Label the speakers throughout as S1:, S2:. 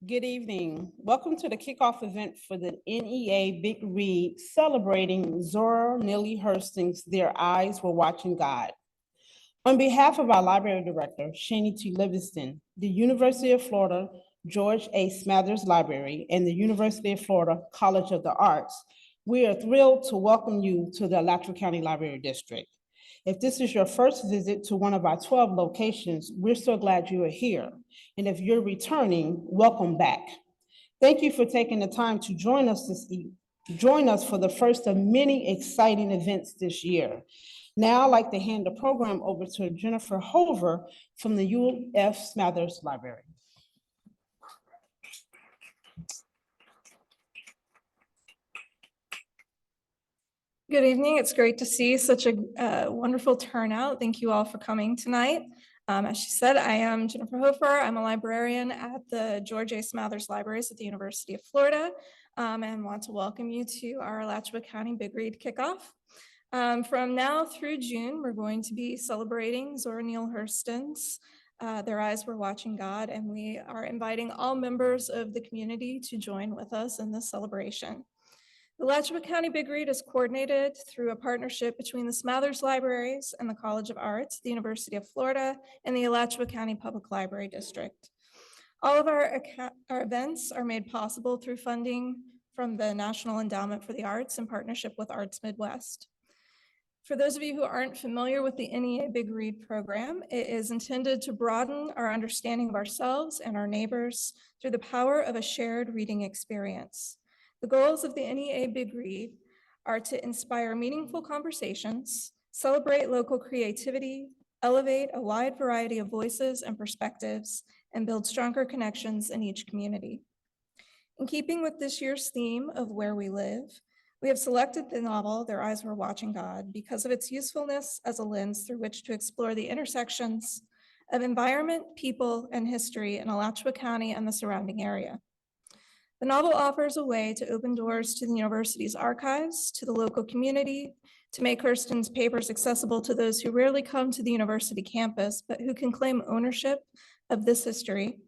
S1: Good evening. Welcome to the kickoff event for the NEA Big Read celebrating Zora Neale Hurston's Their Eyes Were Watching God. On behalf of our library director, Shani T. Livingston, the University of Florida George A. Smathers Library, and the University of Florida College of the Arts, we are thrilled to welcome you to the Alachua County Library District. If this is your first visit to one of our 12 locations, we're so glad you are here. And if you're returning, welcome back. Thank you for taking the time to join us this evening. Join us for the first of many exciting events this year. Now I'd like to hand the program over to Jennifer Hover from the UF Smathers Library.
S2: Good evening. It's great to see such a wonderful turnout. Thank you all for coming tonight. As she said, I am Jennifer Hofer. I'm a librarian at the George A. Smathers Libraries at the University of Florida, and want to welcome you to our Alachua County Big Read Kickoff. From now through June, we're going to be celebrating Zora Neale Hurston's Their Eyes Were Watching God, and we are inviting all members of the community to join with us in this celebration. The Alachua County Big Read is coordinated through a partnership between the Smathers Libraries and the College of Arts, the University of Florida, and the Alachua County Public Library District. All of our events are made possible through funding from the National Endowment for the Arts in partnership with Arts Midwest. For those of you who aren't familiar with the NEA Big Read program, it is intended to broaden our understanding of ourselves and our neighbors through the power of a shared reading experience. The goals of the NEA Big Read are to inspire meaningful conversations, celebrate local creativity, elevate a wide variety of voices and perspectives, and build stronger connections in each community. In keeping with this year's theme of where we live, we have selected the novel Their Eyes Were Watching God because of its usefulness as a lens through which to explore the intersections of environment, people, and history in Alachua County and the surrounding area. The novel offers a way to open doors to the university's archives, to the local community, to make Hurston's papers accessible to those who rarely come to the university campus, but who can claim ownership of this history.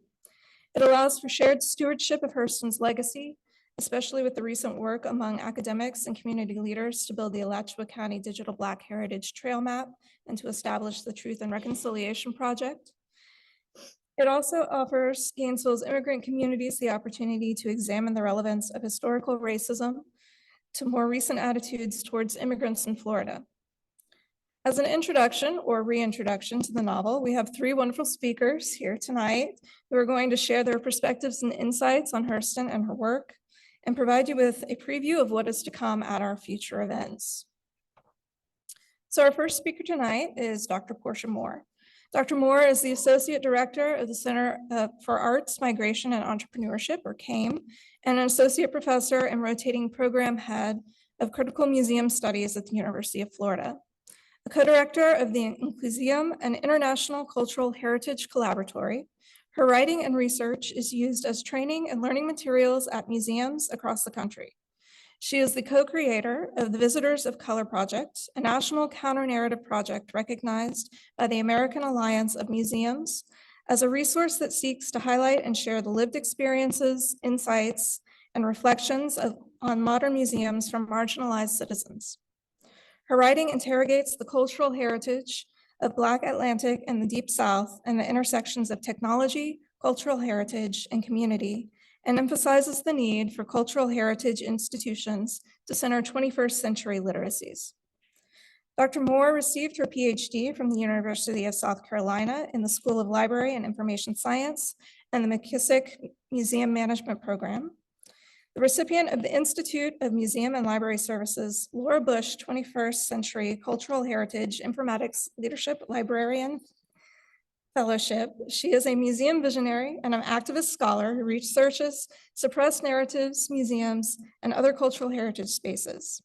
S2: It allows for shared stewardship of Hurston's legacy, especially with the recent work among academics and community leaders to build the Alachua County Digital Black Heritage Trail Map and to establish the Truth and Reconciliation Project. It also offers Gainesville's immigrant communities the opportunity to examine the relevance of historical racism to more recent attitudes towards immigrants in Florida. As an introduction or reintroduction to the novel, we have three wonderful speakers here tonight who are going to share their perspectives and insights on Hurston and her work and provide you with a preview of what is to come at our future events. So our first speaker tonight is Dr. Porchia Moore. Dr. Moore is the Associate Director of the Center for Arts, Migration, and Entrepreneurship, or CAME, and an Associate Professor and Rotating Program Head of Critical Museum Studies at the University of Florida. A co-director of the Inclusium, an international cultural heritage collaboratory, her writing and research is used as training and learning materials at museums across the country. She is the co-creator of the Visitors of Color Project, a national counter-narrative project recognized by the American Alliance of Museums as a resource that seeks to highlight and share the lived experiences, insights, and reflections on modern museums from marginalized citizens. Her writing interrogates the cultural heritage of Black Atlantic and the Deep South and the intersections of technology, cultural heritage, and community, and emphasizes the need for cultural heritage institutions to center 21st century literacies. Dr. Moore received her PhD from the University of South Carolina in the School of Library and Information Science and the McKissick Museum Management Program. The recipient of the Institute of Museum and Library Services Laura Bush 21st Century Cultural Heritage Informatics Leadership Librarian Fellowship. She is a museum visionary and an activist scholar who researches suppressed narratives, museums, and other cultural heritage spaces.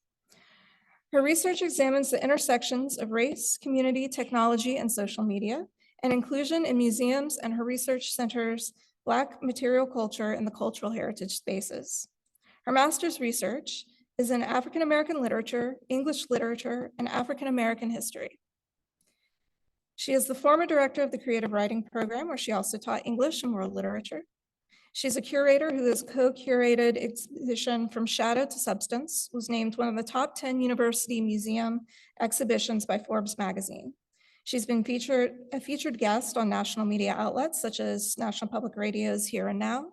S2: Her research examines the intersections of race, community, technology, and social media, and inclusion in museums, and her research centers Black material culture in the cultural heritage spaces. Her master's research is in African American literature, English literature, and African American history. She is the former director of the Creative Writing Program, where she also taught English and world literature. She's a curator who has co-curated exhibition From Shadow to Substance, was named one of the top 10 university museum exhibitions by Forbes magazine. She's been a featured guest on national media outlets such as National Public Radio's Here and Now.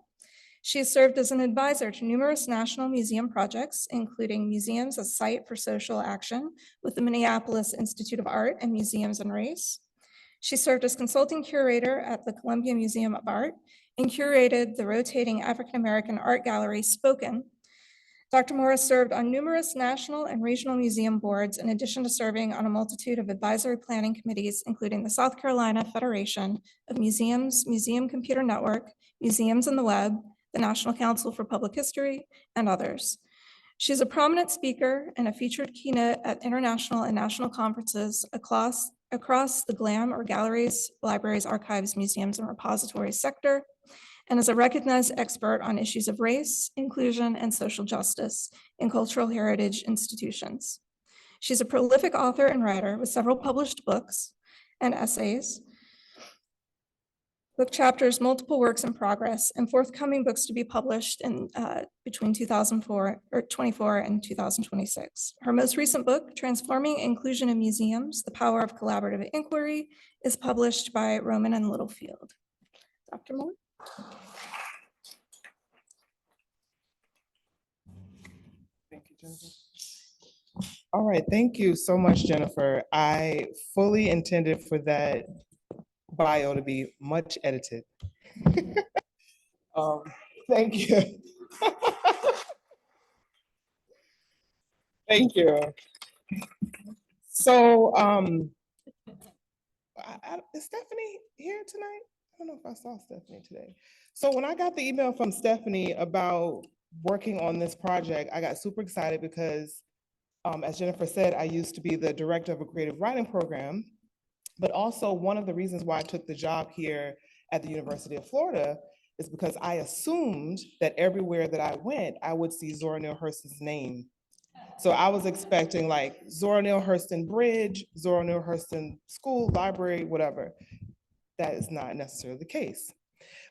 S2: She has served as an advisor to numerous national museum projects, including Museums as Site for Social Action with the Minneapolis Institute of Art and Museums and Race. She served as consulting curator at the Columbia Museum of Art and curated the rotating African American art gallery Spoken. Dr. Moore has served on numerous national and regional museum boards, in addition to serving on a multitude of advisory planning committees, including the South Carolina Federation of Museums, Museum Computer Network, Museums on the Web, the National Council for Public History, and others. She's a prominent speaker and a featured keynote at international and national conferences across the GLAM, or Galleries, Libraries, Archives, Museums, and Repositories sector, and is a recognized expert on issues of race, inclusion, and social justice in cultural heritage institutions. She's a prolific author and writer with several published books and essays, book chapters, multiple works in progress, and forthcoming books to be published in between 2024 and 2026. Her most recent book, Transforming Inclusion in Museums, The Power of Collaborative Inquiry, is published by Rowman and Littlefield. Dr. Moore.
S3: Thank you, Jennifer. All right, thank you so much, Jennifer. I fully intended for that bio to be much edited. Thank you. Thank you. So, is Stephanie here tonight? I don't know if I saw Stephanie today. So when I got the email from Stephanie about working on this project, I got super excited because, as Jennifer said, I used to be the director of a creative writing program. But also one of the reasons why I took the job here at the University of Florida is because I assumed that everywhere that I went, I would see Zora Neale Hurston's name. So I was expecting like Zora Neale Hurston Bridge, Zora Neale Hurston School, Library, whatever. That is not necessarily the case.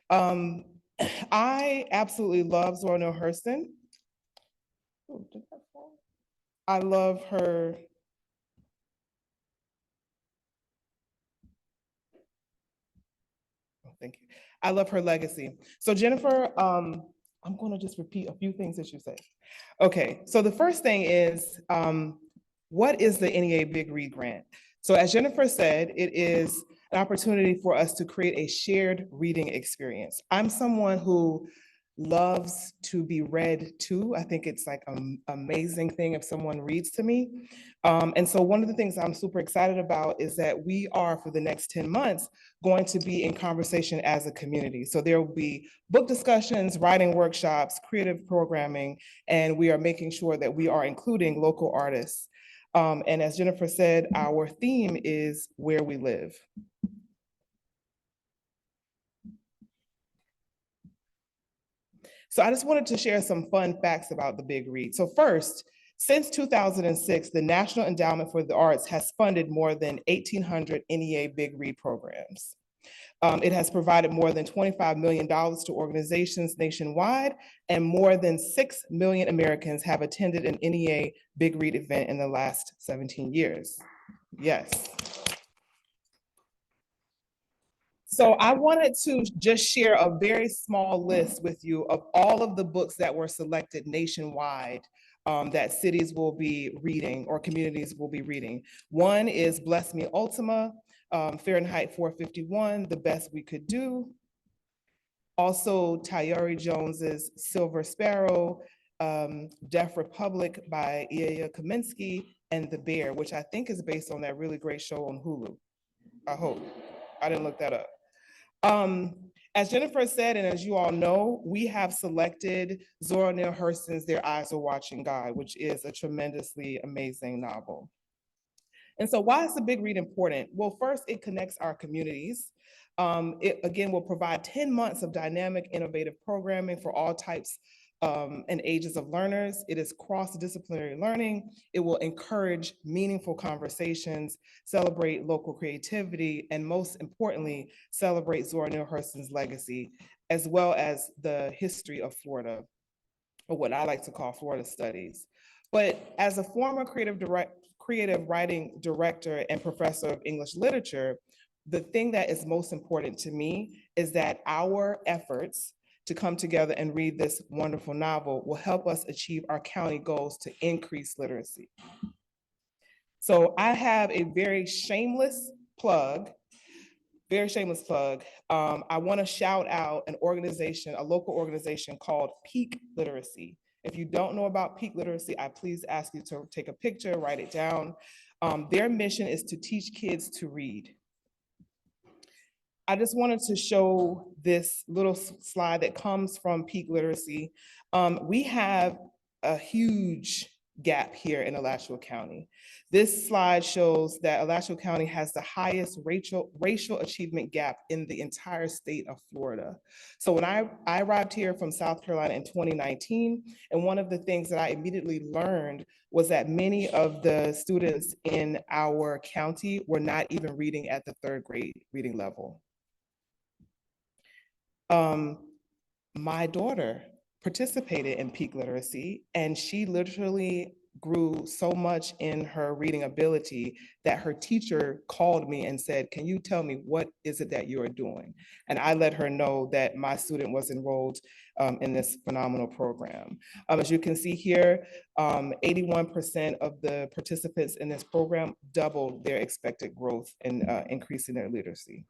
S3: I absolutely love Zora Neale Hurston. Oh, did that fall? I love her. Thank you. I love her legacy. So Jennifer, I'm going to just repeat a few things that you said. Okay, so the first thing is, what is the NEA Big Read Grant? So as Jennifer said, it is an opportunity for us to create a shared reading experience. I'm someone who loves to be read to. I think it's like an amazing thing if someone reads to me. And so one of the things I'm super excited about is that we are, for the next 10 months, going to be in conversation as a community. So there will be book discussions, writing workshops, creative programming, and we are making sure that we are including local artists. And as Jennifer said, our theme is where we live. So I just wanted to share some fun facts about the Big Read. So first, since 2006, the National Endowment for the Arts has funded more than 1,800 NEA Big Read programs. It has provided more than $25 million to organizations nationwide, and more than 6 million Americans have attended an NEA Big Read event in the last 17 years. Yes. So I wanted to just share a very small list with you of all of the books that were selected nationwide that cities will be reading or communities will be reading. One is Bless Me Ultima, Fahrenheit 451, The Best We Could Do. Also Tayari Jones's Silver Sparrow, Deaf Republic by Ilya Kaminsky, and The Bear, which I think is based on that really great show on Hulu. I hope. I didn't look that up. As Jennifer said, and as you all know, we have selected Zora Neale Hurston's Their Eyes Are Watching God, which is a tremendously amazing novel. And so why is the Big Read important? Well, first, it connects our communities. It, again, will provide 10 months of dynamic, innovative programming for all types and ages of learners. It is cross-disciplinary learning. It will encourage meaningful conversations, celebrate local creativity, and most importantly, celebrate Zora Neale Hurston's legacy. as well as the history of Florida, or what I like to call Florida studies. But as a former creative writing director and professor of English literature, the thing that is most important to me is that our efforts to come together and read this wonderful novel will help us achieve our county goals to increase literacy. So I have a very shameless plug. I want to shout out an organization, a local organization called Peak Literacy. If you don't know about Peak Literacy, I please ask you to take a picture, write it down. Their mission is to teach kids to read. I just wanted to show this little slide that comes from Peak Literacy. We have a huge gap here in Alachua County. This slide shows that Alachua County has the highest racial achievement gap in the entire state of Florida. So when I arrived here from South Carolina in 2019, and one of the things that I immediately learned was that many of the students in our county were not even reading at the 3rd grade reading level. My daughter participated in Peak Literacy, and she literally grew so much in her reading ability that her teacher called me and said, "Can you tell me what is it that you are doing?" And I let her know that my student was enrolled in this phenomenal program. As you can see here, 81% of the participants in this program doubled their expected growth in increasing their literacy.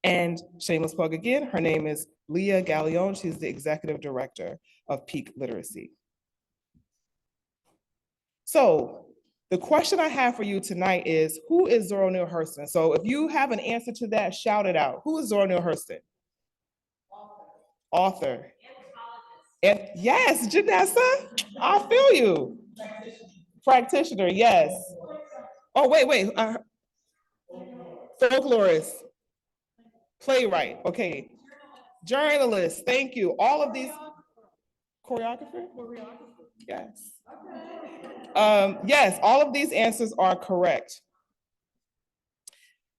S3: And shameless plug again, her name is Leah Gallione. She's the executive director of Peak Literacy. So the question I have for you tonight is, who is Zora Neale Hurston? So if you have an answer to that, shout it out. Who is Zora Neale Hurston? Author. And yes, Janessa, I feel you. Practitioner, yes. Oh, wait. Folklorist. Playwright, okay. Journalist, thank you. All of these. Choreographer? Yes. Yes, all of these answers are correct.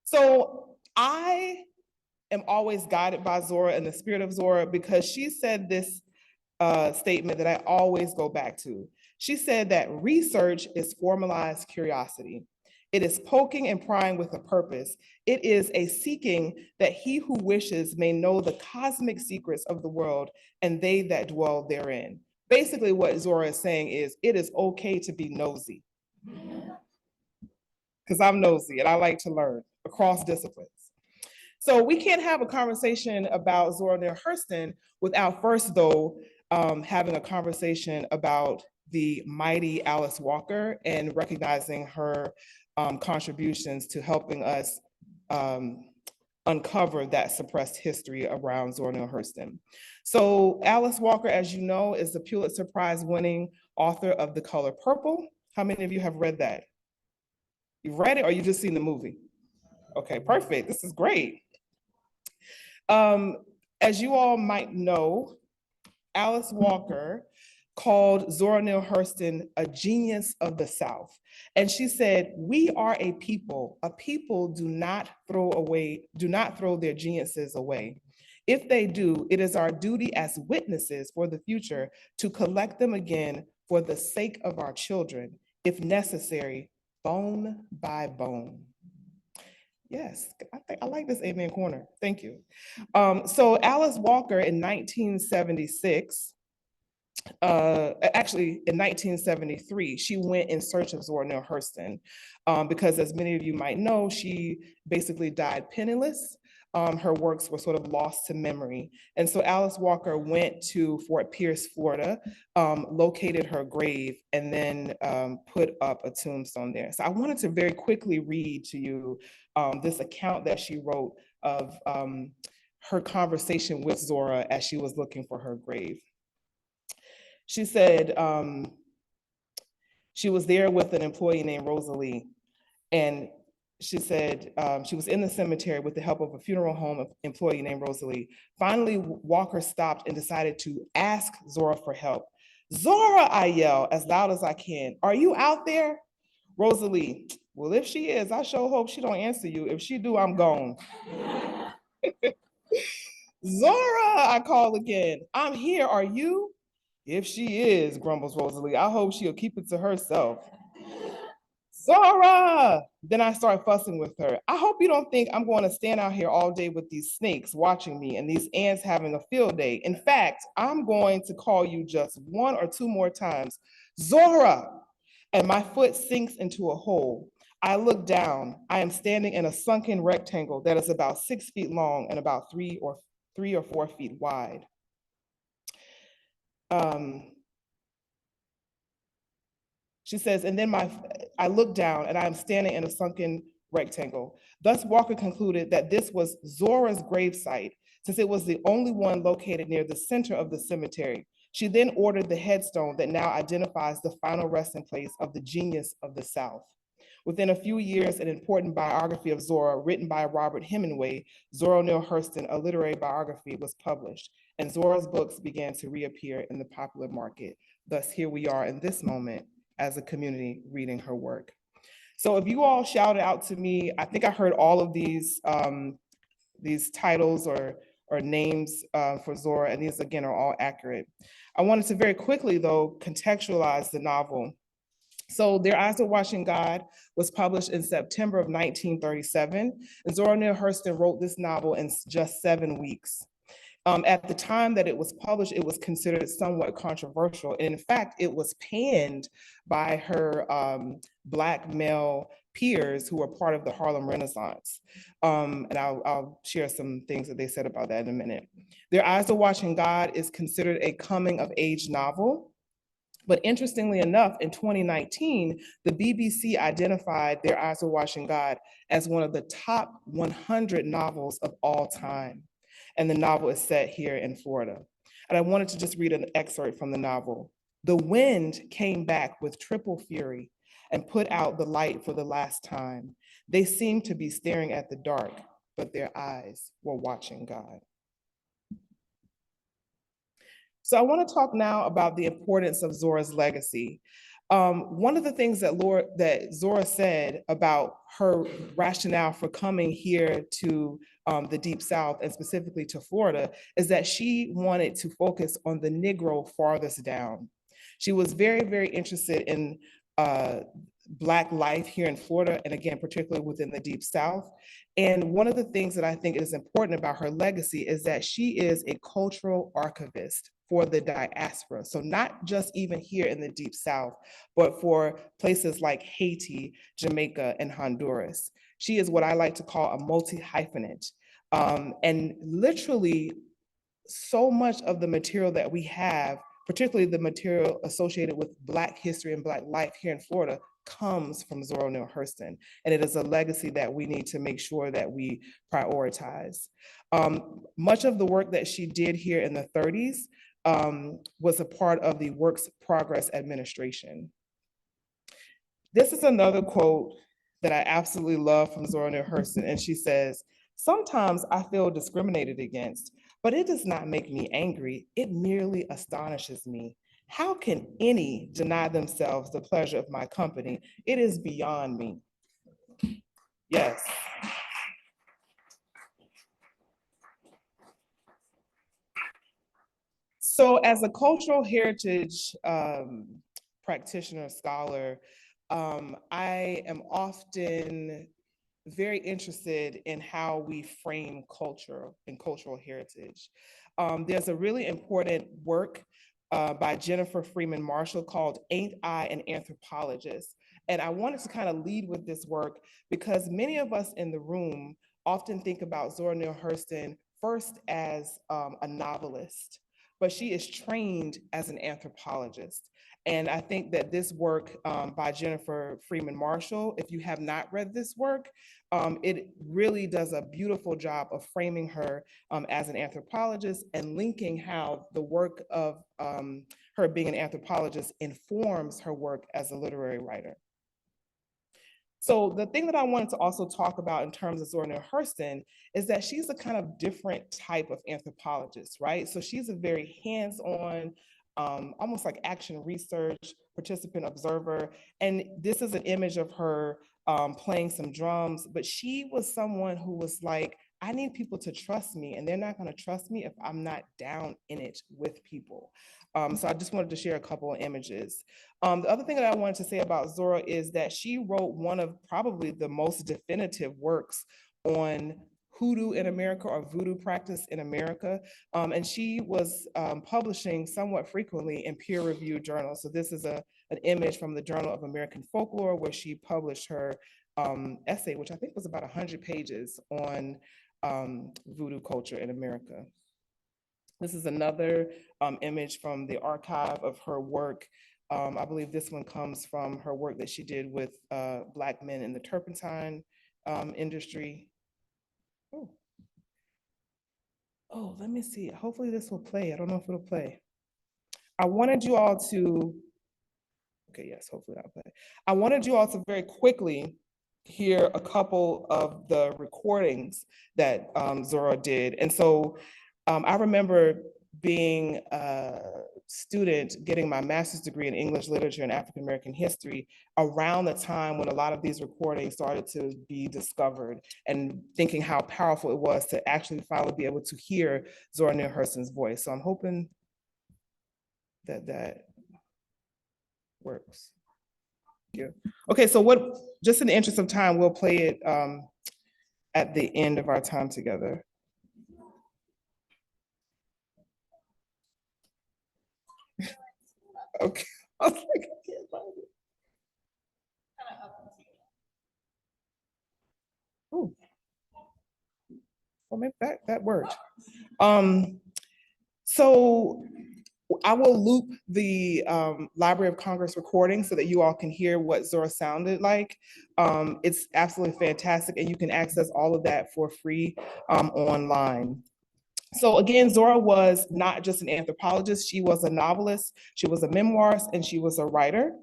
S3: So I am always guided by Zora and the spirit of Zora, because she said this statement that I always go back to. She said that research is formalized curiosity. It is poking and prying with a purpose. It is a seeking that he who wishes may know the cosmic secrets of the world and they that dwell therein. Basically, what Zora is saying is, it is okay to be nosy. Because I'm nosy and I like to learn across disciplines. So we can't have a conversation about Zora Neale Hurston without first, though, having a conversation about the mighty Alice Walker and recognizing her contributions to helping us uncover that suppressed history around Zora Neale Hurston. So Alice Walker, as you know, is the Pulitzer Prize winning author of The Color Purple. How many of you have read that? You've read it, or you just seen the movie? Okay, perfect. This is great. As you all might know, Alice Walker called Zora Neale Hurston a genius of the South. And she said, "We are a people do not throw their geniuses away. If they do, it is our duty as witnesses for the future to collect them again for the sake of our children, if necessary, bone by bone." Yes, I like this amen corner. Thank you. So Alice Walker in 1976, actually in 1973, she went in search of Zora Neale Hurston because, as many of you might know, she basically died penniless. Her works were sort of lost to memory. And so Alice Walker went to Fort Pierce, Florida, located her grave, and then put up a tombstone there. So I wanted to very quickly read to you this account that she wrote of her conversation with Zora as she was looking for her grave. She said she was there with an employee named Rosalie, and she said she was in the cemetery with the help of a funeral home employee named Rosalie. Finally, Walker stopped and decided to ask Zora for help. "Zora," I yell as loud as I can, "are you out there?" Rosalie, "Well, if she is, I sure hope she don't answer you. If she do, I'm gone." Zora, I call again. I'm here, are you? If she is, grumbles Rosalie, I hope she'll keep it to herself. Zora! Then I start fussing with her. I hope you don't think I'm going to stand out here all day with these snakes watching me and these ants having a field day. In fact, I'm going to call you just one or two more times. Zora! And my foot sinks into a hole. I look down. I am standing in a sunken rectangle that is about 6 feet long and about 3 or 4 feet wide. She says, and then I look down and I am standing in a sunken rectangle. Thus, Walker concluded that this was Zora's gravesite, since it was the only one located near the center of the cemetery. She then ordered the headstone that now identifies the final resting place of the genius of the South. Within a few years, an important biography of Zora, written by Robert Hemingway, Zora Neale Hurston, a literary biography, was published, and Zora's books began to reappear in the popular market. Thus, here we are in this moment as a community reading her work. So if you all shouted out to me, I think I heard all of these titles or names for Zora, and these again are all accurate. I wanted to very quickly though contextualize the novel. So Their Eyes Were Watching God was published in September of 1937, and Zora Neale Hurston wrote this novel in just 7 weeks. At the time that it was published, it was considered somewhat controversial. And in fact, it was panned by her Black male peers who were part of the Harlem Renaissance. And I'll share some things that they said about that in a minute. Their Eyes Are Watching God is considered a coming of age novel. But interestingly enough, in 2019, the BBC identified Their Eyes Were Watching God as one of the top 100 novels of all time. And the novel is set here in Florida. And I wanted to just read an excerpt from the novel. The wind came back with triple fury and put out the light for the last time. They seemed to be staring at the dark, but their eyes were watching God. So I want to talk now about the importance of Zora's legacy. One of the things that Zora said about her rationale for coming here to the Deep South and specifically to Florida is that she wanted to focus on the Negro farthest down. She was very, very interested in Black life here in Florida, and again, particularly within the Deep South. And one of the things that I think is important about her legacy is that she is a cultural archivist for the diaspora. So not just even here in the Deep South, but for places like Haiti, Jamaica, and Honduras. She is what I like to call a multi-hyphenate. And literally so much of the material that we have, particularly the material associated with Black history and Black life here in Florida, comes from Zora Neale Hurston. And it is a legacy that we need to make sure that we prioritize. Much of the work that she did here in the 30s was a part of the Works Progress Administration. This is another quote that I absolutely love from Zora Neale Hurston, and she says, "Sometimes I feel discriminated against, but it does not make me angry. It merely astonishes me. How can any deny themselves the pleasure of my company? It is beyond me." Yes. So as a cultural heritage practitioner, scholar, I am often very interested in how we frame culture and cultural heritage. There's a really important work by Jennifer Freeman Marshall called "Ain't I an Anthropologist?" And I wanted to kind of lead with this work because many of us in the room often think about Zora Neale Hurston first as a novelist, but she is trained as an anthropologist. And I think that this work by Jennifer Freeman Marshall, if you have not read this work, it really does a beautiful job of framing her as an anthropologist and linking how the work of her being an anthropologist informs her work as a literary writer. So the thing that I wanted to also talk about in terms of Zora Neale Hurston is that she's a kind of different type of anthropologist, right? So she's a very hands-on, almost like action research, participant observer. And this is an image of her playing some drums, but she was someone who was like I need people to trust me, and they're not going to trust me if I'm not down in it with people. So I just wanted to share a couple of images. The other thing that I wanted to say about Zora is that she wrote one of probably the most definitive works on hoodoo in America, or voodoo practice in America. And she was publishing somewhat frequently in peer-reviewed journals. So this is an image from the Journal of American Folklore, where she published her essay, which I think was about 100 pages on voodoo culture in America. This is another image from the archive of her work. I believe this one comes from her work that she did with Black men in the turpentine industry. Oh, let me see. Hopefully this will play. I don't know if it'll play. I wanted you all to, okay, yes, hopefully that'll play. I wanted you all to very quickly hear a couple of the recordings that Zora did. And so I remember being a student getting my master's degree in English literature and African American history around the time when a lot of these recordings started to be discovered, and thinking how powerful it was to actually finally be able to hear Zora Neale Hurston's voice. So I'm hoping that that works. Thank you. Okay, so just in the interest of time, we'll play it at the end of our time together. Okay. I was like, I can't find it. Ooh. Well, maybe that worked. So I will loop the Library of Congress recording so that you all can hear what Zora sounded like. It's absolutely fantastic, and you can access all of that for free online. So again, Zora was not just an anthropologist, she was a novelist, she was a memoirist, and she was a writer.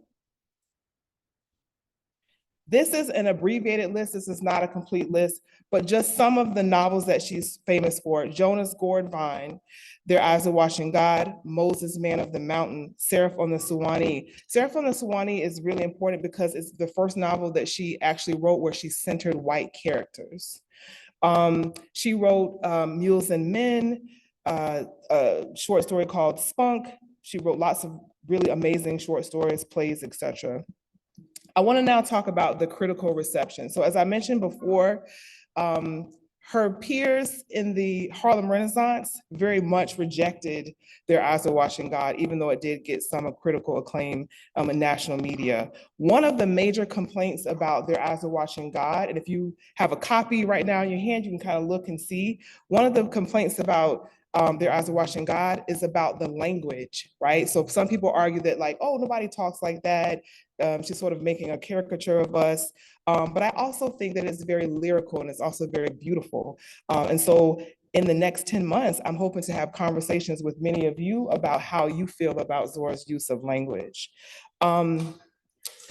S3: This is an abbreviated list. This is not a complete list, but just some of the novels that she's famous for: Jonas Gourd Vine, Their Eyes Are Watching God, Moses, Man of the Mountain, Seraph on the Suwannee. Seraph on the Suwannee is really important because it's the first novel that she actually wrote where she centered white characters. She wrote Mules and Men, a short story called Spunk. She wrote lots of really amazing short stories, plays, etc. I want to now talk about the critical reception. So as I mentioned before, her peers in the Harlem Renaissance very much rejected Their Eyes Are Watching God, even though it did get some critical acclaim in national media. One of the major complaints about Their Eyes Are Watching God, and if you have a copy right now in your hand, you can kind of look and see, one of the complaints about Their Eyes Are Watching God is about the language, right? So some people argue that, like, oh, nobody talks like that. She's sort of making a caricature of us. But I also think that it's very lyrical, and it's also very beautiful. And so in the next 10 months, I'm hoping to have conversations with many of you about how you feel about Zora's use of language.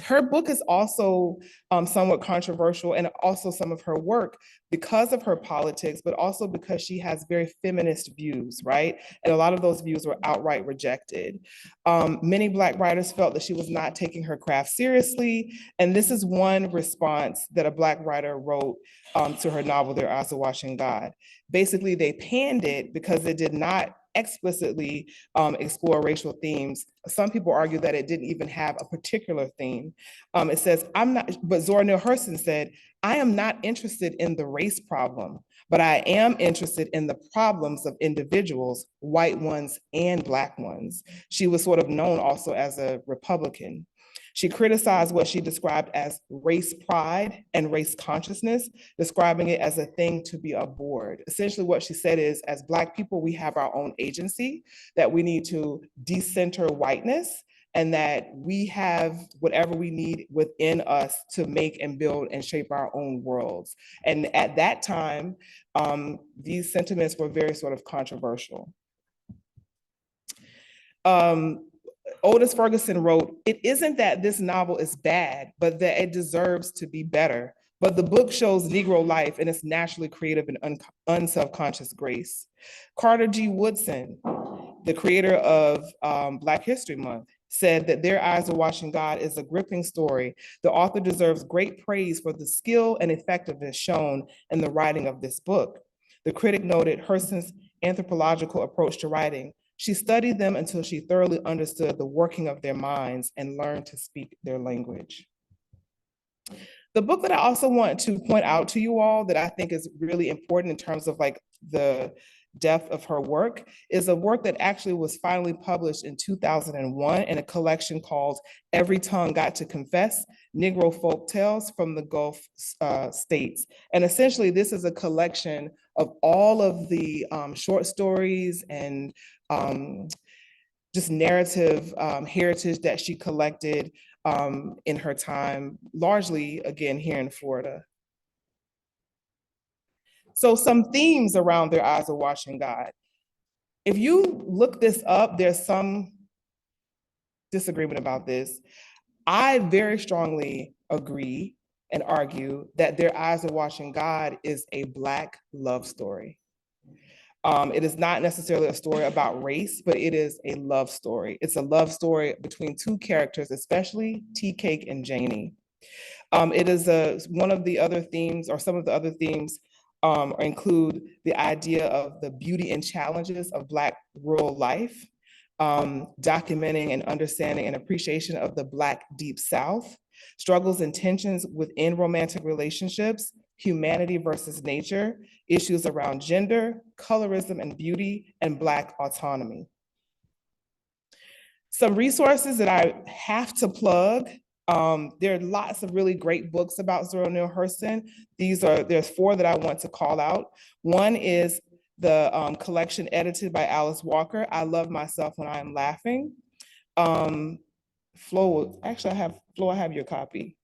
S3: Her book is also somewhat controversial, and also some of her work, because of her politics, but also because she has very feminist views, right? And a lot of those views were outright rejected. Many Black writers felt that she was not taking her craft seriously. And this is one response that a Black writer wrote to her novel, Their Eyes Are Watching God. Basically, they panned it because it did not explicitly explore racial themes. Some people argue that it didn't even have a particular theme. It says, but Zora Neale Hurston said, I am not interested in the race problem, but I am interested in the problems of individuals, white ones and Black ones. She was sort of known also as a Republican. She criticized what she described as race pride and race consciousness, describing it as a thing to be abhorred. Essentially what she said is, as Black people, we have our own agency, that we need to decenter whiteness, and that we have whatever we need within us to make and build and shape our own worlds. And at that time, these sentiments were very sort of controversial. Otis Ferguson wrote, it isn't that this novel is bad, but that it deserves to be better. But the book shows Negro life in its naturally creative and unselfconscious grace. Carter G. Woodson, the creator of Black History Month, said that Their Eyes Are Watching God is a gripping story. The author deserves great praise for the skill and effectiveness shown in the writing of this book. The critic noted Hurston's anthropological approach to writing. She studied them until she thoroughly understood the working of their minds and learned to speak their language. The book that I also want to point out to you all that I think is really important in terms of like the depth of her work is a work that actually was finally published in 2001 in a collection called Every Tongue Got to Confess, Negro Folk Tales from the Gulf States. And essentially this is a collection of all of the short stories and just narrative heritage that she collected in her time, largely again here in Florida. So some themes around Their Eyes Are Watching God. If you look this up, there's some disagreement about this. I very strongly agree and argue that Their Eyes Are Watching God is a Black love story. It is not necessarily a story about race, but it is a love story. It's a love story between two characters, especially Tea Cake and Janie. It is one of the other themes, or some of the other themes include the idea of the beauty and challenges of Black rural life, documenting and understanding and appreciation of the Black Deep South, struggles and tensions within romantic relationships, humanity versus nature, issues around gender, colorism and beauty, and Black autonomy. Some resources that I have to plug. There are lots of really great books about Zora Neale Hurston. There's 4 that I want to call out. One is the collection edited by Alice Walker, I Love Myself When I Am Laughing. Flo, actually I have your copy.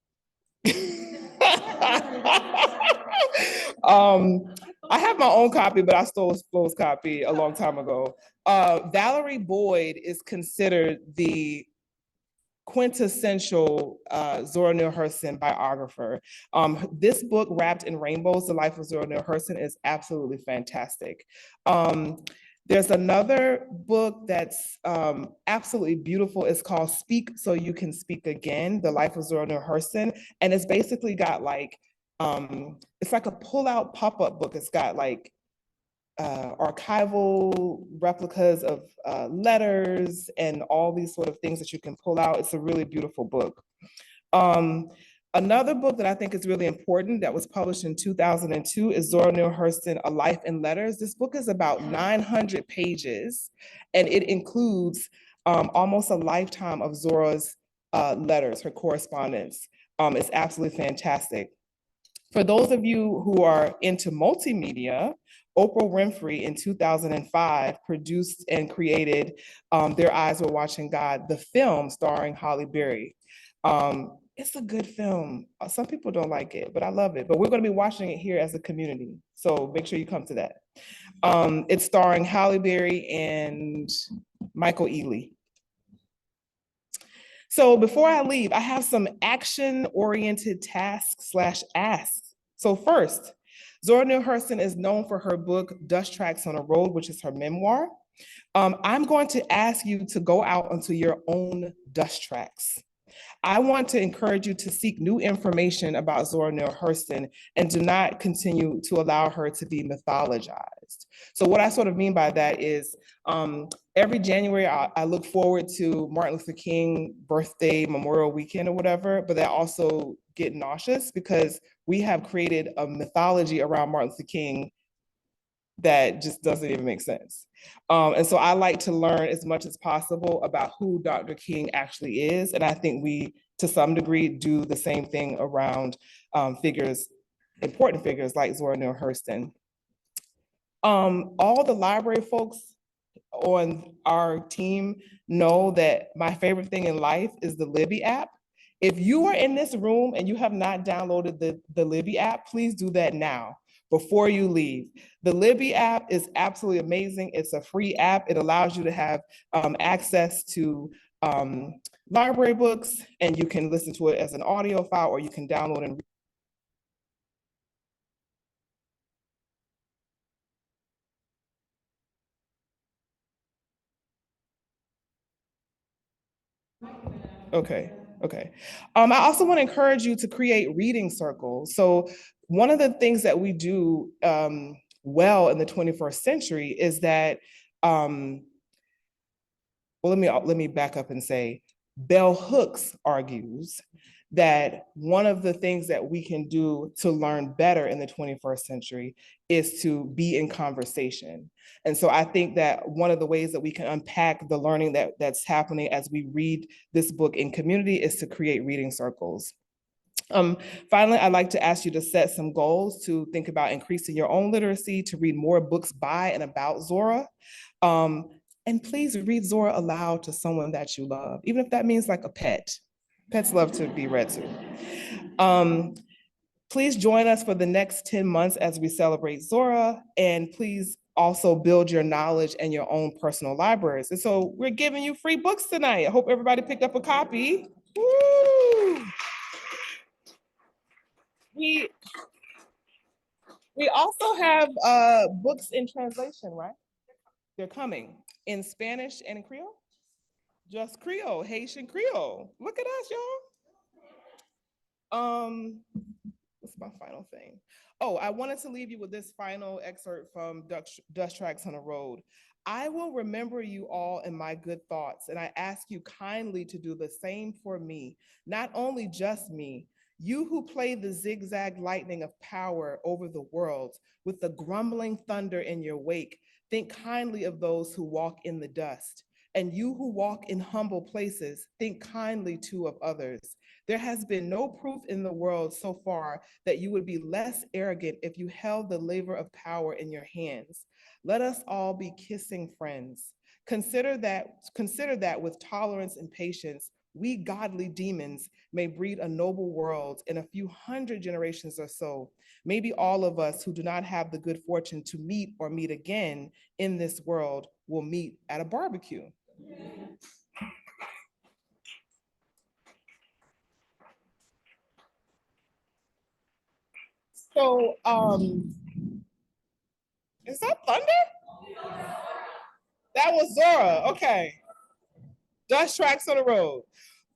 S3: I have my own copy, but I stole Flo's copy a long time ago. Valerie Boyd is considered the quintessential Zora Neale Hurston biographer. This book, Wrapped in Rainbows, The Life of Zora Neale Hurston, is absolutely fantastic. There's another book that's absolutely beautiful. It's called Speak So You Can Speak Again, The Life of Zora Neale Hurston. And it's basically got like, it's like a pull-out pop-up book. It's got like archival replicas of letters and all these sort of things that you can pull out. It's a really beautiful book. Another book that I think is really important that was published in 2002 is Zora Neale Hurston, A Life in Letters. This book is about 900 pages, and it includes almost a lifetime of Zora's letters, her correspondence. It's absolutely fantastic. For those of you who are into multimedia, Oprah Winfrey in 2005 produced and created Their Eyes Were Watching God, the film starring Halle Berry. It's a good film. Some people don't like it, but I love it. But we're going to be watching it here as a community. So make sure you come to that. It's starring Halle Berry and Michael Ealy. So before I leave, I have some action-oriented tasks/asks. So first, Zora Neale Hurston is known for her book, Dust Tracks on a Road, which is her memoir. I'm going to ask you to go out onto your own dust tracks. I want to encourage you to seek new information about Zora Neale Hurston and do not continue to allow her to be mythologized. So what I sort of mean by that is every January, I look forward to Martin Luther King birthday, Memorial Weekend or whatever, but I also get nauseous because we have created a mythology around Martin Luther King that just doesn't even make sense. And so I like to learn as much as possible about who Dr. King actually is. And I think we, to some degree, do the same thing around important figures like Zora Neale Hurston. All the library folks on our team know that my favorite thing in life is the Libby app. If you are in this room and you have not downloaded the Libby app, please do that now before you leave. The Libby app is absolutely amazing. It's a free app. It allows you to have access to library books, and you can listen to it as an audio file, or you can download and Okay. I also want to encourage you to create reading circles. So one of the things that we do well in the 21st century is that, well, let me back up and say, Bell Hooks argues that one of the things that we can do to learn better in the 21st century is to be in conversation. And so I think that one of the ways that we can unpack the learning that's happening as we read this book in community is to create reading circles. Finally, I'd like to ask you to set some goals to think about increasing your own literacy, to read more books by and about Zora. And please read Zora aloud to someone that you love, even if that means like a pet. Pets love to be read to. Please join us for the next 10 months as we celebrate Zora, and please also build your knowledge and your own personal libraries. And so we're giving you free books tonight. I hope everybody picked up a copy. Woo! We also have books in translation, right? They're coming in Spanish and in Creole. Just Creole, Haitian Creole. Look at us, y'all. What's my final thing? Oh, I wanted to leave you with this final excerpt from Dust Tracks on the Road. I will remember you all in my good thoughts, and I ask you kindly to do the same for me, not only just me, you who play the zigzag lightning of power over the world with the grumbling thunder in your wake. Think kindly of those who walk in the dust. And you who walk in humble places, think kindly too of others. There has been no proof in the world so far that you would be less arrogant if you held the lever of power in your hands. Let us all be kissing friends. Consider that with tolerance and patience, we godly demons may breed a noble world in a few hundred generations or so. Maybe all of us who do not have the good fortune to meet or meet again in this world will meet at a barbecue. So, is that thunder? That was Zora, okay. Dust Tracks on the Road.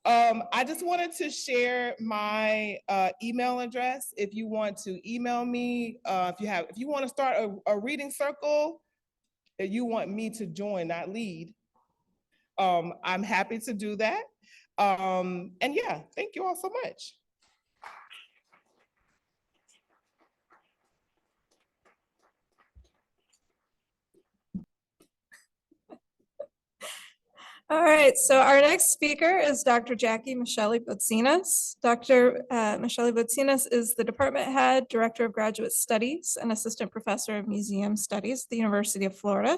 S3: I just wanted to share my email address. If you want to email me, if you want to start a reading circle that you want me to join, not lead, I'm happy to do that. And yeah, thank you all so much.
S2: All right, so our next speaker is Dr. Jacque Micieli-Voutsinas. Dr. Micieli-Voutsinas is the department head, director of graduate studies, and assistant professor of museum studies at the University of Florida.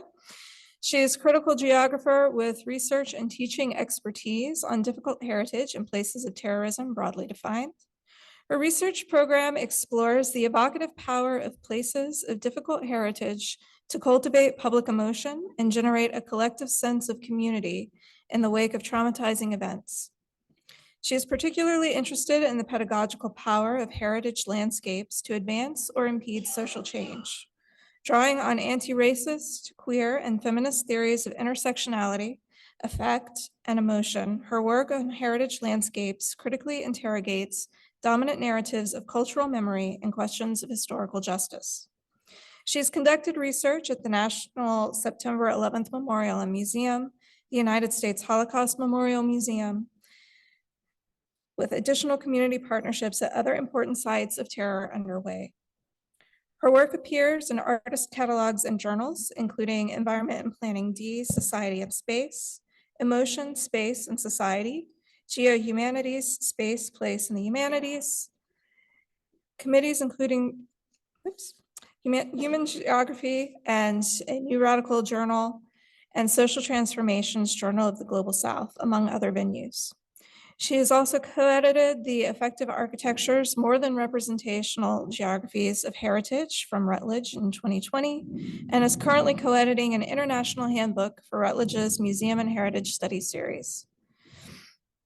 S2: She is critical geographer with research and teaching expertise on difficult heritage and places of terrorism broadly defined. Her research program explores the evocative power of places of difficult heritage to cultivate public emotion and generate a collective sense of community in the wake of traumatizing events. She is particularly interested in the pedagogical power of heritage landscapes to advance or impede social change. Drawing on anti-racist, queer, and feminist theories of intersectionality, affect, and emotion, her work on heritage landscapes critically interrogates dominant narratives of cultural memory and questions of historical justice. She has conducted research at the National September 11th Memorial and Museum, the United States Holocaust Memorial Museum, with additional community partnerships at other important sites of terror underway. Her work appears in artist catalogs and journals, including Environment and Planning D, Society and Space, Emotion, Space and Society, Geohumanities, Space, Place, and the Humanities, committees including Human Geography and a New Radical Journal, and Social Transformations Journal of the Global South, among other venues. She has also co-edited the Effective Architectures, More Than Representational Geographies of Heritage from Rutledge in 2020, and is currently co-editing an international handbook for Rutledge's Museum and Heritage Studies series.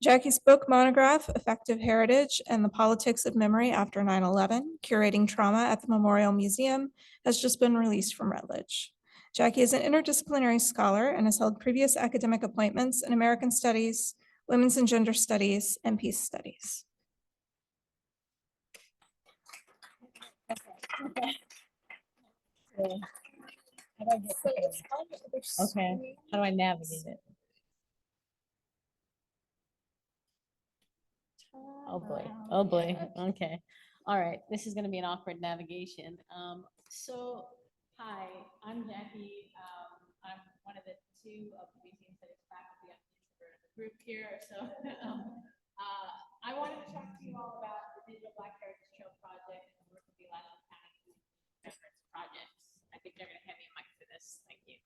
S2: Jacque's book monograph, Effective Heritage and the Politics of Memory After 9/11, Curating Trauma at the Memorial Museum, has just been released from Rutledge. Jacque is an interdisciplinary scholar and has held previous academic appointments in American Studies, Women's and Gender Studies, and Peace Studies.
S4: How do I get okay. How do I navigate it? Oh boy. Oh boy. Okay. All right. This is going to be an awkward navigation. So, hi, I'm Jackie. I'm one of the two of the museum studies faculty. I'm the introvert of the group here. So, I wanted to talk to you all about the Digital Black Heritage Trail project and the work of the Alachua County Reference projects. I think they're going to hand me a mic for this. Thank you.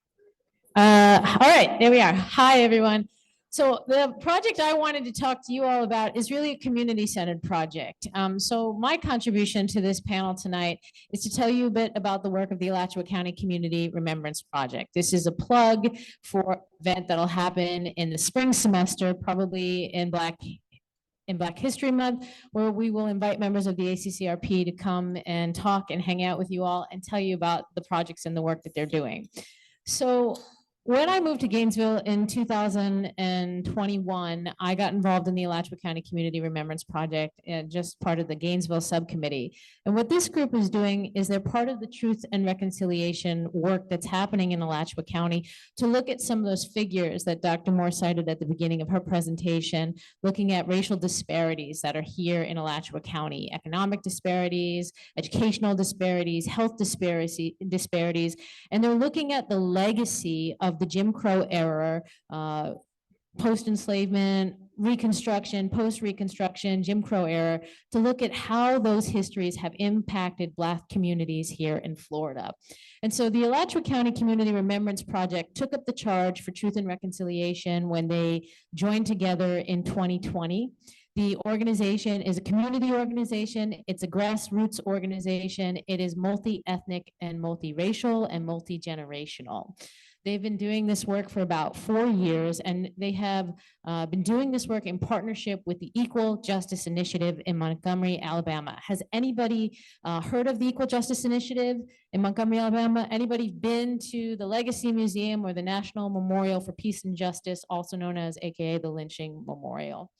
S4: All right, there we are. Hi, everyone. So the project I wanted to talk to you all about is really a community-centered project. So my contribution to this panel tonight is to tell you a bit about the work of the Alachua County Community Remembrance Project. This is a plug for an event that'll happen in the spring semester, probably in Black History Month, where we will invite members of the ACCRP to come and talk and hang out with you all and tell you about the projects and the work that they're doing. So when I moved to Gainesville in 2021, I got involved in the Alachua County Community Remembrance Project, and just part of the Gainesville subcommittee. And what this group is doing is they're part of the truth and reconciliation work that's happening in Alachua County to look at some of those figures that Dr. Moore cited at the beginning of her presentation, looking at racial disparities that are here in Alachua County, economic disparities, educational disparities, health disparities, and they're looking at the legacy of the Jim Crow era, post-enslavement, Reconstruction, post-Reconstruction, Jim Crow era, to look at how those histories have impacted Black communities here in Florida. And so the Alachua County Community Remembrance Project took up the charge for Truth and Reconciliation when they joined together in 2020. The organization is a community organization. It's a grassroots organization. It is multi-ethnic and multiracial and multi-generational. They've been doing this work for about 4 years, and they have been doing this work in partnership with the Equal Justice Initiative in Montgomery, Alabama. Has anybody heard of the Equal Justice Initiative in Montgomery, Alabama? Anybody been to the Legacy Museum or the National Memorial for Peace and Justice, also known as AKA the Lynching Memorial?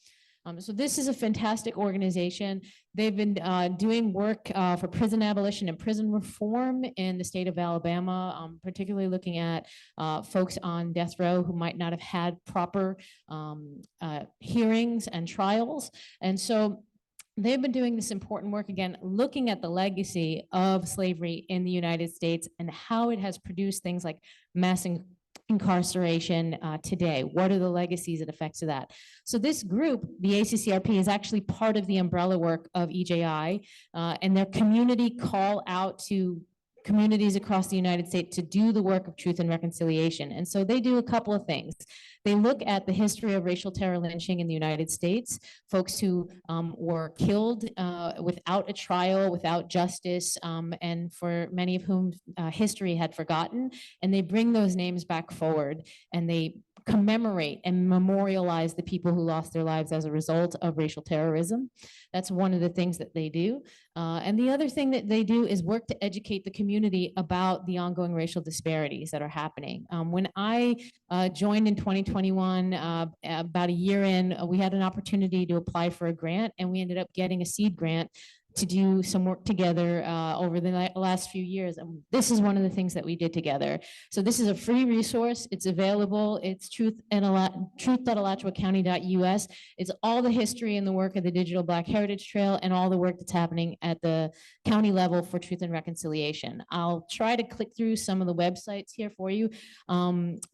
S4: So this is a fantastic organization. They've been doing work for prison abolition and prison reform in the state of Alabama, particularly looking at folks on death row who might not have had proper hearings and trials. And so they've been doing this important work, again, looking at the legacy of slavery in the United States and how it has produced things like mass incarceration today. What are the legacies and effects of that? So this group, the ACCRP, is actually part of the umbrella work of EJI, and their community call out to communities across the United States to do the work of truth and reconciliation. And so they do a couple of things. They look at the history of racial terror lynching in the United States, folks who were killed without a trial, without justice, and for many of whom history had forgotten. And they bring those names back forward, and they commemorate and memorialize the people who lost their lives as a result of racial terrorism. That's one of the things that they do. And the other thing that they do is work to educate the community about the ongoing racial disparities that are happening. When I joined in 2021, about a year in, we had an opportunity to apply for a grant, and we ended up getting a seed grant to do some work together over the last few years. And this is one of the things that we did together. So this is a free resource. It's available. It's truth.alachuacounty.us. It's all the history and the work of the Digital Black Heritage Trail and all the work that's happening at the county level for truth and reconciliation. I'll try to click through some of the websites here for you.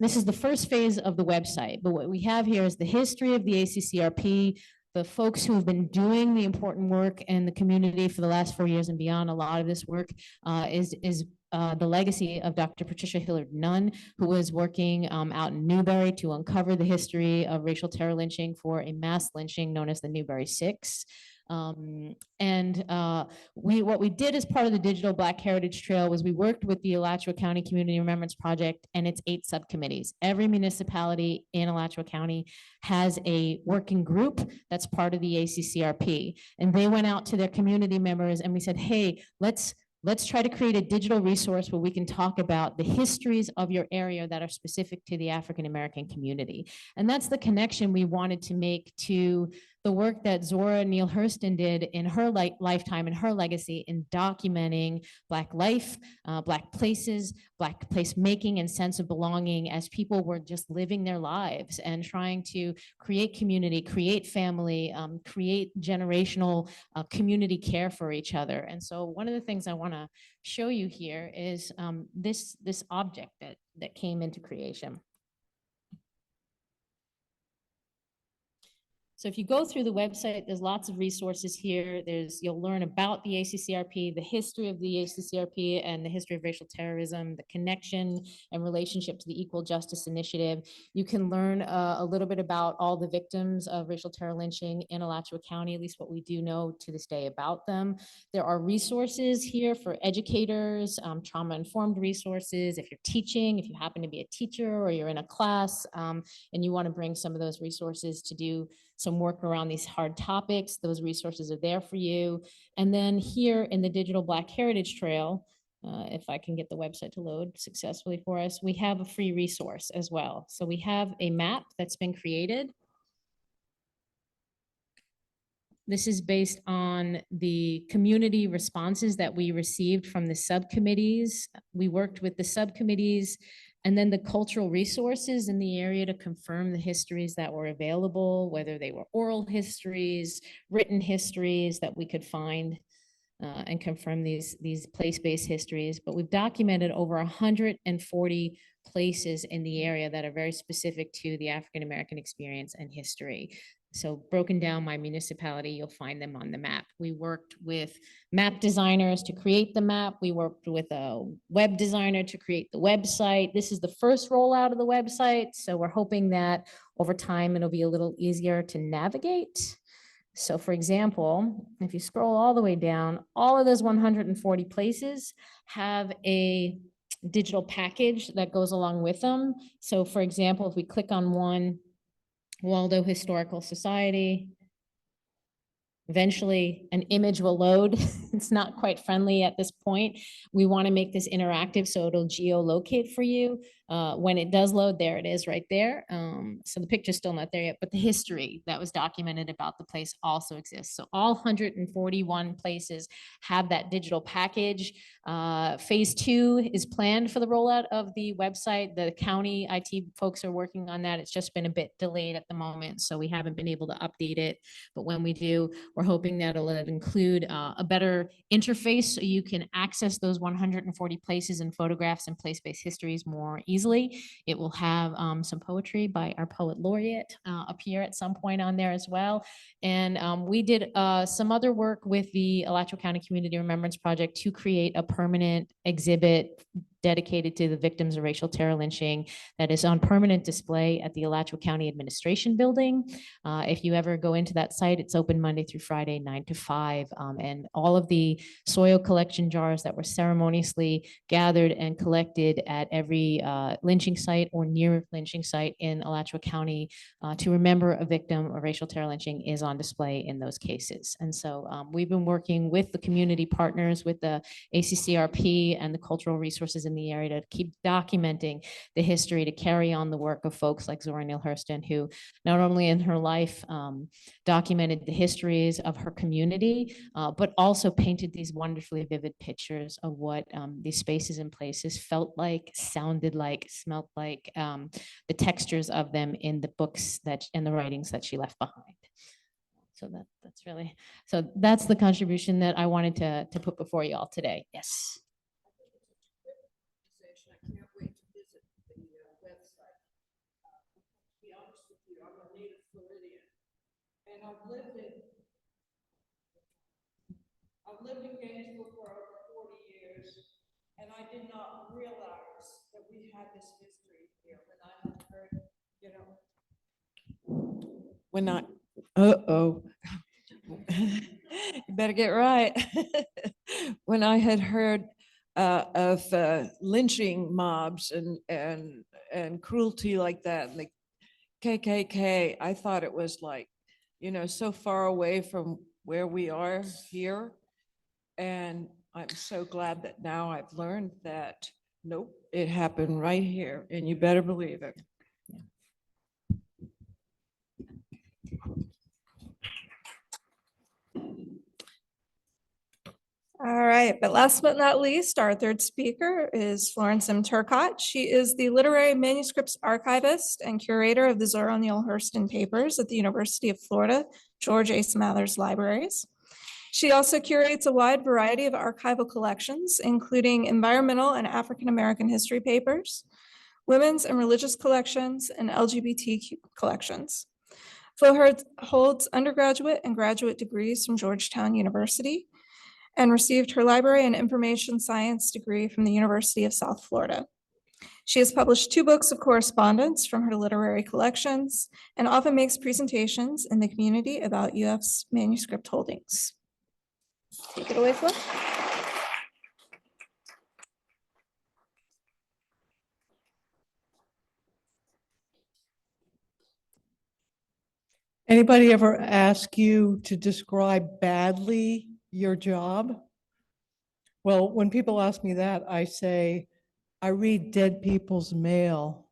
S4: This is the first phase of the website, but what we have here is the history of the ACCRP, the folks who have been doing the important work in the community for the last 4 years and beyond. A lot of this work is the legacy of Dr. Patricia Hillard Nunn, who was working out in Newberry to uncover the history of racial terror lynching for a mass lynching known as the Newberry Six. What we did as part of the Digital Black Heritage Trail was we worked with the Alachua County Community Remembrance Project and its 8 subcommittees. Every municipality in Alachua County has a working group that's part of the ACCRP. And they went out to their community members and we said, hey, let's try to create a digital resource where we can talk about the histories of your area that are specific to the African American community. And that's the connection we wanted to make to the work that Zora Neale Hurston did in her lifetime and her legacy in documenting Black life, Black places, Black place making and sense of belonging as people were just living their lives and trying to create community, create family, create generational community care for each other. And so one of the things I want to show you here is this object that came into creation. So if you go through the website, there's lots of resources here. You'll learn about the ACCRP, the history of the ACCRP and the history of racial terrorism, the connection and relationship to the Equal Justice Initiative. You can learn a little bit about all the victims of racial terror lynching in Alachua County, at least what we do know to this day about them. There are resources here for educators, trauma-informed resources. If you're teaching, if you happen to be a teacher or you're in a class and you want to bring some of those resources to do some work around these hard topics, those resources are there for you. And then here in the Digital Black Heritage Trail, if I can get the website to load successfully for us, we have a free resource as well. So we have a map that's been created. This is based on the community responses that we received from the subcommittees. We worked with the subcommittees and then the cultural resources in the area to confirm the histories that were available, whether they were oral histories, written histories that we could find and confirm these place-based histories. But we've documented over 140 places in the area that are very specific to the African-American experience and history. So broken down by municipality, you'll find them on the map. We worked with map designers to create the map. We worked with a web designer to create the website. This is the first rollout of the website. So we're hoping that over time, it'll be a little easier to navigate. So for example, if you scroll all the way down, all of those 140 places have a digital package that goes along with them. So for example, if we click on one, Waldo Historical Society. Eventually, an image will load. It's not quite friendly at this point. We want to make this interactive so it'll geolocate for you. When it does load, there it is right there. So the picture's still not there yet, but the history that was documented about the place also exists. So all 141 places have that digital package. Phase 2 is planned for the rollout of the website. The county IT folks are working on that. It's just been a bit delayed at the moment, so we haven't been able to update it. But when we do, we're hoping that it'll include a better interface so you can access those 140 places and photographs and place-based histories more easily. It will have some poetry by our poet laureate appear at some point on there as well. And we did some other work with the Alachua County Community Remembrance Project to create a permanent exhibit dedicated to the victims of racial terror lynching that is on permanent display at the Alachua County Administration Building. If you ever go into that site, it's open Monday through Friday, 9 to 5. And all of the soil collection jars that were ceremoniously gathered and collected at every lynching site or near lynching site in Alachua County to remember a victim of racial terror lynching is on display in those cases. And so we've been working with the community partners, with the ACCRP and the cultural resources in the area to keep documenting the history, to carry on the work of folks like Zora Neale Hurston, who not only in her life documented the histories of her community, but also painted these wonderfully vivid pictures of what these spaces and places felt like, sounded like, smelled like, the textures of them in the books and the writings that she left behind. So that's the contribution that I wanted to put before you all today. Yes.
S1: I can't wait to visit the website. To be honest with you, I'm a native Floridian, and I've lived in Gainesville for over 40 years, and I did not realize that we had this history here when I had heard,
S5: you better get right. When I had heard of lynching mobs and cruelty like that, and the KKK, I thought it was like, so far away from where we are here. And I'm so glad that now I've learned that, nope, it happened right here, and you better believe it.
S2: right, but last but not least, our third speaker is Florence M. Turcotte. She is the literary manuscripts archivist and curator of the Zora Neale Hurston papers at the University of Florida, George A. Smathers Libraries. She also curates a wide variety of archival collections, including environmental and African American history papers, women's and religious collections, and LGBTQ collections. Flo holds undergraduate and graduate degrees from Georgetown University and received her library and information science degree from the University of South Florida. She has published 2 books of correspondence from her literary collections and often makes presentations in the community about UF's manuscript holdings. Take it away, Flo.
S6: Anybody ever ask you to describe badly your job? Well, when people ask me that, I say, I read dead people's mail.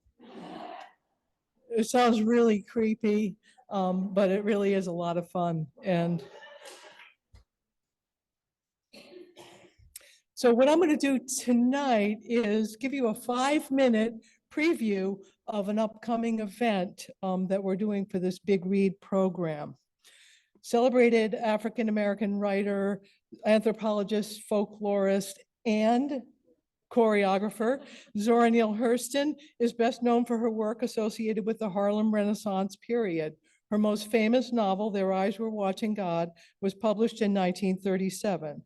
S6: It sounds really creepy, but it really is a lot of fun. And so what I'm going to do tonight is give you a 5-minute preview of an upcoming event that we're doing for this Big Read program. Celebrated African-American writer, anthropologist, folklorist, and choreographer, Zora Neale Hurston is best known for her work associated with the Harlem Renaissance period. Her most famous novel, Their Eyes Were Watching God, was published in 1937.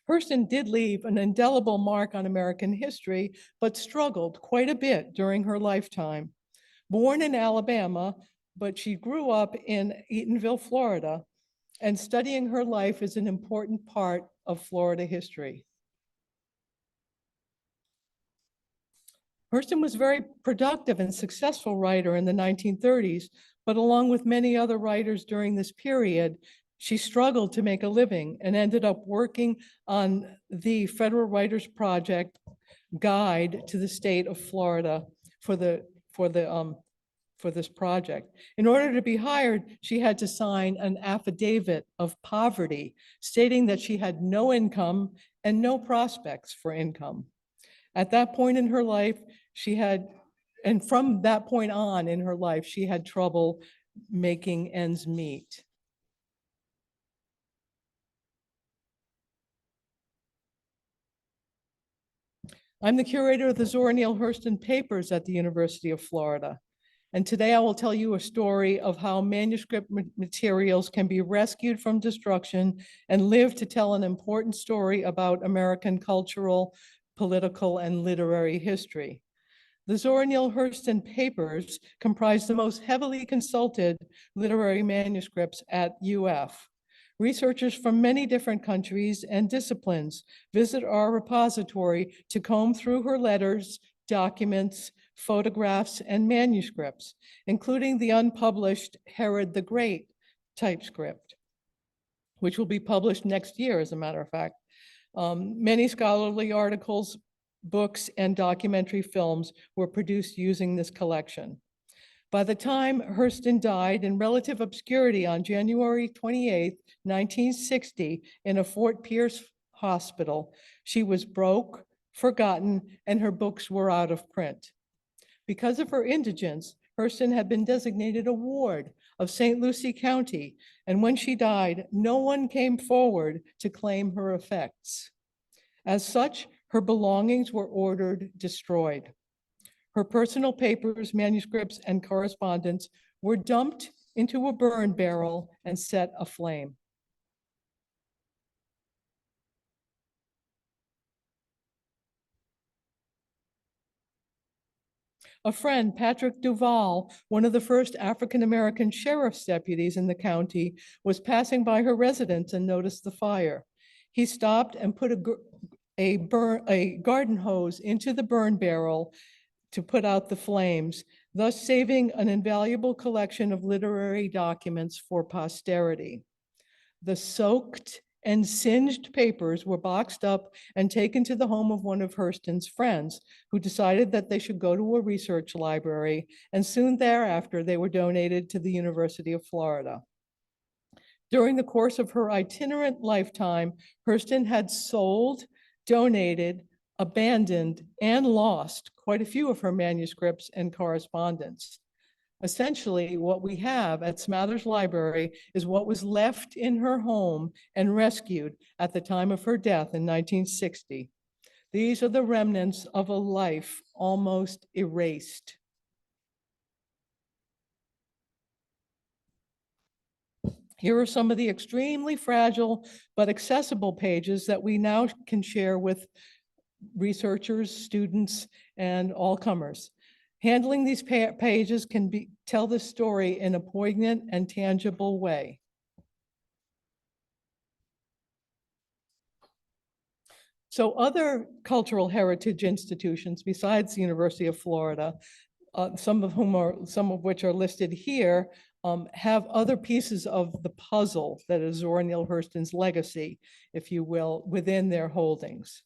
S6: Hurston did leave an indelible mark on American history, but struggled quite a bit during her lifetime. Born in Alabama, but she grew up in Eatonville, Florida, and studying her life is an important part of Florida history. Hurston was a very productive and successful writer in the 1930s, but along with many other writers during this period, she struggled to make a living and ended up working on the Federal Writers Project guide to the state of Florida for this project. In order to be hired, she had to sign an affidavit of poverty, stating that she had no income and no prospects for income. At that point in her life, and from that point on in her life, she had trouble making ends meet. I'm the curator of the Zora Neale Hurston papers at the University of Florida. And today I will tell you a story of how manuscript materials can be rescued from destruction and live to tell an important story about American cultural, political, and literary history. The Zora Neale Hurston papers comprise the most heavily consulted literary manuscripts at UF. Researchers from many different countries and disciplines visit our repository to comb through her letters, documents, photographs, and manuscripts, including the unpublished Herod the Great typescript, which will be published next year, as a matter of fact. Many scholarly articles, books, and documentary films were produced using this collection. By the time Hurston died in relative obscurity on January 28, 1960, in a Fort Pierce hospital, she was broke, forgotten, and her books were out of print. Because of her indigence, Hurston had been designated a ward of St. Lucie County, and when she died, no one came forward to claim her effects. As such, her belongings were ordered destroyed. Her personal papers, manuscripts, and correspondence were dumped into a burn barrel and set aflame. A friend, Patrick Duval, one of the first African-American sheriff's deputies in the county, was passing by her residence and noticed the fire. He stopped and put a garden hose into the burn barrel to put out the flames, thus saving an invaluable collection of literary documents for posterity. The soaked and singed papers were boxed up and taken to the home of one of Hurston's friends, who decided that they should go to a research library, and soon thereafter they were donated to the University of Florida. During the course of her itinerant lifetime, Hurston had sold, donated, abandoned, and lost quite a few of her manuscripts and correspondence. Essentially, what we have at Smathers Library is what was left in her home and rescued at the time of her death in 1960. These are the remnants of a life almost erased. Here are some of the extremely fragile but accessible pages that we now can share with researchers, students, and all comers. Handling these pages can tell the story in a poignant and tangible way. So other cultural heritage institutions besides the University of Florida, some of which are listed here, have other pieces of the puzzle that is Zora Neale Hurston's legacy, if you will, within their holdings.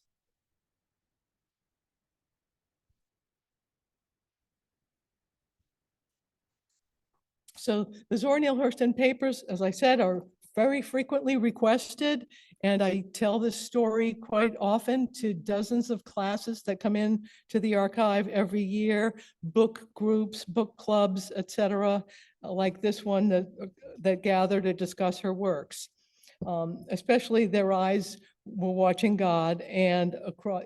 S6: So the Zora Neale Hurston papers, as I said, are very frequently requested, and I tell this story quite often to dozens of classes that come in to the archive every year, book groups, book clubs, etc., like this one that gather to discuss her works. Especially Their Eyes Were Watching God, and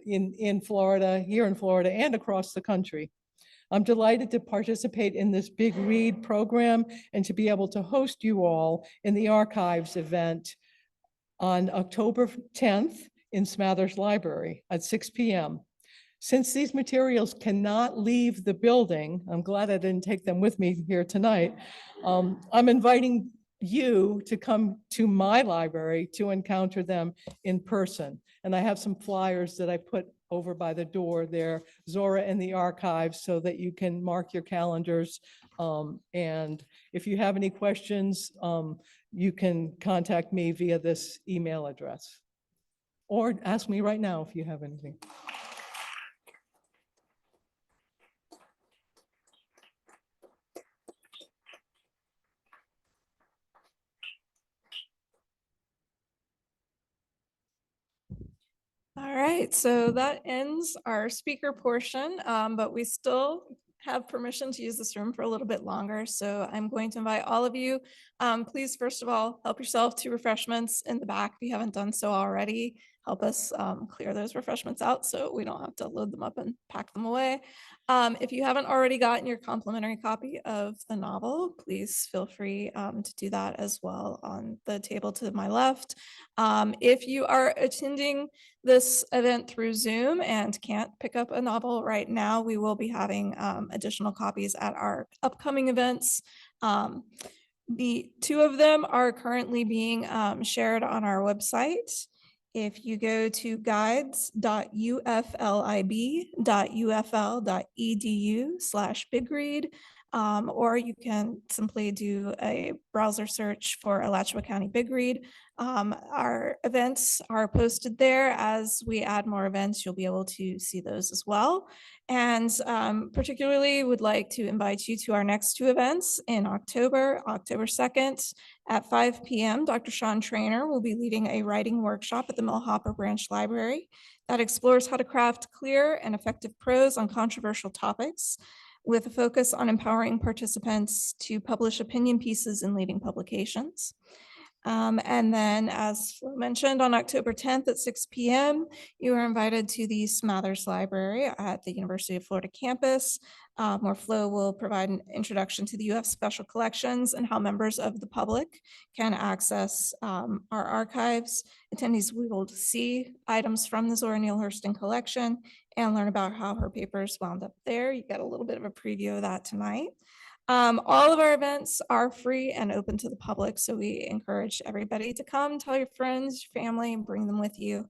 S6: in Florida, here in Florida, and across the country. I'm delighted to participate in this Big Read program and to be able to host you all in the archives event on October 10th in Smathers Library at 6 p.m. Since these materials cannot leave the building, I'm glad I didn't take them with me here tonight. I'm inviting you to come to my library to encounter them in person. And I have some flyers that I put over by the door there, Zora in the archives, so that you can mark your calendars. And if you have any questions, you can contact me via this email address. Or ask me right now if you have anything.
S2: All right, so that ends our speaker portion, but we still have permission to use this room for a little bit longer. So I'm going to invite all of you, please, first of all, help yourself to refreshments in the back if you haven't done so already. Help us clear those refreshments out so we don't have to load them up and pack them away. If you haven't already gotten your complimentary copy of the novel, please feel free to do that as well on the table to my left. If you are attending this event through Zoom and can't pick up a novel right now, we will be having additional copies at our upcoming events. The two of them are currentally being shared on our website. If you go to guides.uflib.ufl.edu/bigread, or you can simply do a browser search for Alachua County Big Read. Our events are posted there. As we add more events, you'll be able to see those as well. And particularly would like to invite you to our next two events in October 2nd at 5 p.m. Dr. Sean Trainer will be leading a writing workshop at the Millhopper Branch Library that explores how to craft clear and effective prose on controversial topics, with a focus on empowering participants to publish opinion pieces in leading publications. And then, as Flo mentioned, on October 10th at 6 p.m., you are invited to the Smathers Library at the University of Florida campus, where Flo will provide an introduction to the UF Special Collections and how members of the public can access our archives. Attendees will see items from the Zora Neale Hurston collection and learn about how her papers wound up there. You get a little bit of a preview of that tonight. All of our events are free and open to the public, so we encourage everybody to come, tell your friends, your family, and bring them with you.